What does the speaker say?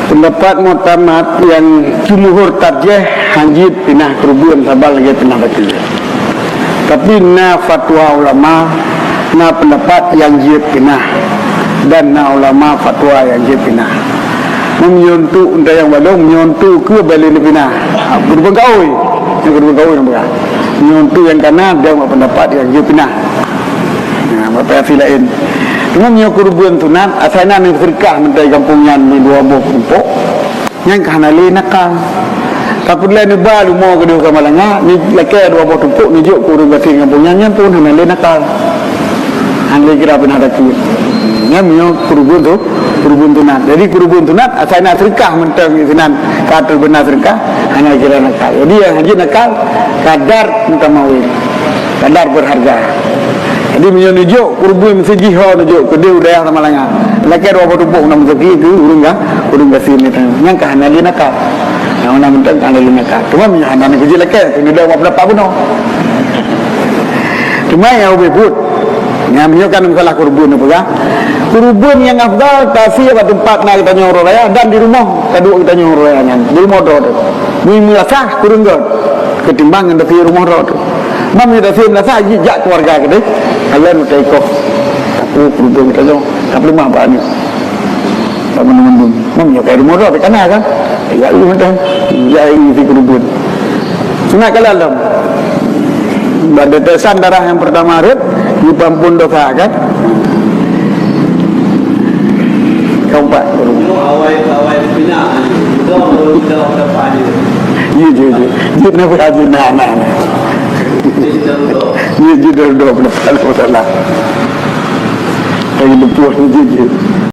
Pendapat muktamad yang jumhur tarjih hanjit pinah kerubuan sabal lagi pinah batu. Tapi na fatwa ulama, na pendapat yang jid pinah, dan na ulama fatwa yang jid pinah. Menyontu untuk yang balong menyontu ke balik ni pinah. Berubah kau, yang berubah kau yang berubah. Menyontu yang kanan dia pendapat yang jid pinah. Nah, apa yang lain. Cuma punya kerubuan tunat asalnya ni serikah mentai kampungnya ni dua buah kelompok yang kahanali nakal. Tapi lain ni baru mau ke dia kamalanga ni laki dua buah kelompok ni juk kurung batin kampungnya yang pun hanali nakal. Hanali kira pun ada kiri. Yang punya kerubuan tunat. Jadi kerubuan tunat asalnya serikah mentai sinan kata benar serikah hanya kira nakal. Jadi yang haji nakal kadar minta mawin, kadar berharga. Jadi menunjuk kurbu mesti jihad tunjuk ke dia udaya sama langa. Laki dua potupuk nama zaki itu urung gasih ni tang. Yang kahana dia nakal. Yang mana mentang kahana dia nakal. Cuma menyahan ni kerja laki. Ini dah berapa pun. Cuma yang lebih put. Yang menunjukkan masalah kurbu ni pula. Kurbu yang afdal kasih pada tempat nak kita nyorok raya dan di rumah kedua kita nyorok raya yang di rumah tu. Mula sah kurung god. Ketimbang yang di rumah tu. Mami dah film nasa jejak keluarga kita. Kalian udah ikut. Aku berhubung kita jauh. Tak boleh apa ni. Tak menunggu. Mami kayak rumah tu, kan kan? Ya lu macam. Ya ini si berhubung. Sunat kalau dalam. Pada tesan darah yang pertama rut, di pampun dosa kan? Keempat. Awal bina. Itu orang depan itu. Iya. Dia nak berhasil nak. Dia dua pendapat masalah. Kayak lepuh ni je.